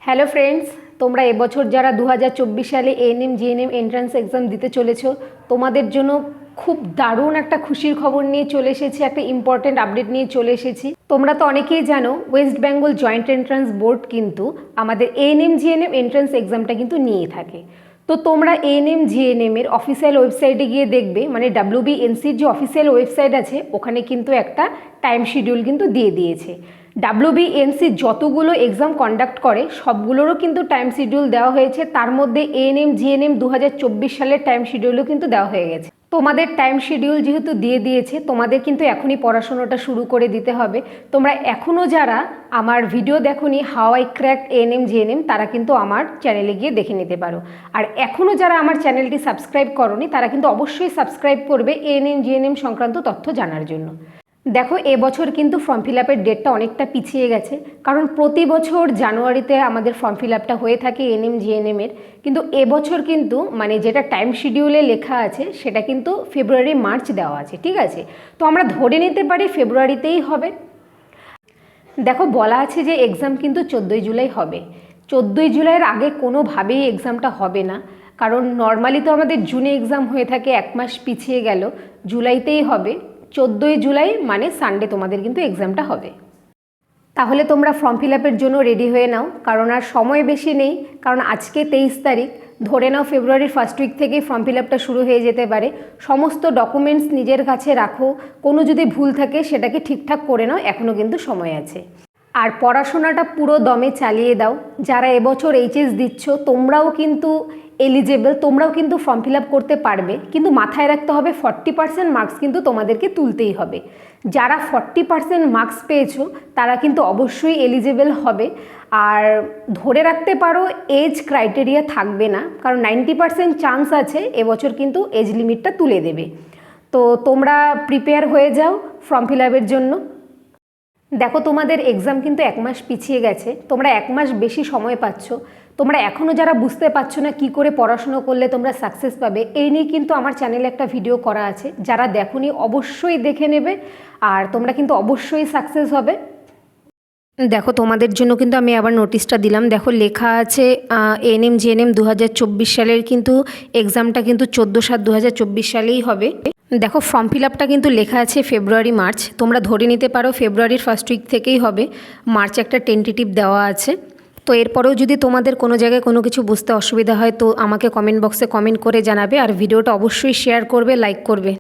Hello friends, তোমরা এবছর যারা 2024 সালে এএনএম জিএনএম এন্ট্রান্স এক্সাম দিতে চলেছো, তোমাদের জন্য খুব দারুণ একটা খুশির খবর নিয়ে চলে এসেছি, একটা ইম্পর্টেন্ট আপডেট নিয়ে চলে এসেছি। তোমরা তো অনেকেই জানো West Bengal joint entrance board কিন্তু আমাদের এএনএম জিএনএম এন্ট্রান্স এক্সামটা কিন্তু নিয়ে থাকে। তো তোমরা এএনএম জিএনএম এর অফিসিয়াল ওয়েবসাইটে গিয়ে দেখবে, মানে WBNCর যে অফিসিয়াল ওয়েবসাইট আছে ওখানে কিন্তু একটা টাইম শিডিউল কিন্তু দিয়ে দিয়েছে। WBNC যতগুলো এক্সাম কন্ডাক্ট করে সবগুলোরও কিন্তু টাইম শিডিউল দেওয়া হয়েছে। তার মধ্যে এএনএম জিএনএম 2024 সালের টাইম শিডিউলও কিন্তু দেওয়া হয়ে গেছে। তোমাদের টাইম শিডিউল যেহেতু দিয়ে দিয়েছে, তোমাদের কিন্তু এখনই পড়াশোনাটা শুরু করে দিতে হবে। তোমরা এখনও যারা আমার ভিডিও দেখোনি how I cracked ANM GNM, তারা কিন্তু আমার চ্যানেলে গিয়ে দেখে নিতে পারো। আর এখনও যারা আমার চ্যানেলটি সাবস্ক্রাইব করোনি, তারা কিন্তু অবশ্যই সাবস্ক্রাইব করবে এএনএম জিএনএম সংক্রান্ত তথ্য জানার জন্য। দেখো, এবছর কিন্তু ফর্ম ফিল আপের ডেটটা অনেকটা পিছিয়ে গেছে, কারণ প্রতি বছর জানুয়ারিতে আমাদের ফর্ম ফিল আপটা হয়ে থাকে এএনএম জিএনএমের। কিন্তু এবছর কিন্তু মানে যেটা টাইম শিডিউলে লেখা আছে সেটা কিন্তু ফেব্রুয়ারি মার্চ দেওয়া আছে, ঠিক আছে? তো আমরা ধরে নিতে পারি ফেব্রুয়ারিতেই হবে। দেখো, বলা আছে যে এক্সাম কিন্তু 14ই জুলাই হবে। 14ই জুলাইয়ের আগে কোনোভাবেই এক্সামটা হবে না, কারণ নর্মালি তো আমাদের জুনে এক্সাম হয়ে থাকে, 1 মাস পিছিয়ে গেল, জুলাইতেই হবে। 14ই জুলাই মানে সানডে তোমাদের কিন্তু এক্সামটা হবে। তাহলে তোমরা ফর্ম ফিল আপের জন্য রেডি হয়ে নাও, কারণ আর সময় বেশি নেই। কারণ আজকে 23 তারিখ, ধরে নাও ফেব্রুয়ারির ফার্স্ট উইক থেকেই ফর্ম ফিল আপটা শুরু হয়ে যেতে পারে। সমস্ত ডকুমেন্টস নিজের কাছে রাখো, কোনো যদি ভুল থাকে সেটাকে ঠিকঠাক করে নাও, এখনও কিন্তু সময় আছে। আর পড়াশোনাটা পুরো দমে চালিয়ে দাও। যারা এবছর এইচএস দিচ্ছ তোমরাও কিন্তু এলিজেবল, তোমরাও কিন্তু ফর্ম ফিল আপ করতে পারবে, কিন্তু মাথায় রাখতে হবে 40% মার্কস কিন্তু তোমাদেরকে তুলতেই হবে। যারা 40% মার্কস পেয়েছো তারা কিন্তু অবশ্যই এলিজেবল হবে। আর ধরে রাখতে পারো এজ ক্রাইটেরিয়া থাকবে না, কারণ 90% চান্স আছে এবছর কিন্তু এজ লিমিটটা তুলে দেবে। তো তোমরা প্রিপেয়ার হয়ে যাও ফর্ম ফিল আপের জন্য। দেখো, তোমাদের এক্সাম কিন্তু 1 মাস পিছিয়ে গেছে, তোমরা 1 মাস বেশি সময় পাচ্ছ। তোমরা এখনও যারা বুঝতে পারছো না কি করে পড়াশুনো করলে তোমরা সাকসেস পাবে, এই নিয়ে কিন্তু আমার চ্যানেলে একটা ভিডিও করা আছে, যারা দেখোনি অবশ্যই দেখে নেবে, আর তোমরা কিন্তু অবশ্যই সাকসেস হবে। দেখো, তোমাদের জন্য কিন্তু আমি আবার নোটিশটা দিলাম। দেখো, লেখা আছে এএনএম জিএনএম 2024 সালের কিন্তু এক্সামটা কিন্তু 14/7/2024 সালেই হবে। দেখো, ফর্ম ফিল আপটা কিন্তু লেখা আছে ফেব্রুয়ারি মার্চ, তোমরা ধরে নিতে পারো ফেব্রুয়ারির ফার্স্ট উইক থেকেই হবে। মার্চ একটা টেন্টেটিভ দেওয়া আছে। তো এরপরেও যদি তোমাদের কোনো জায়গায় কোনো কিছু বুঝতে অসুবিধা হয় তো আমাকে কমেন্ট বক্সে কমেন্ট করে জানাবে, আর ভিডিওটা অবশ্যই শেয়ার করবে, লাইক করবে।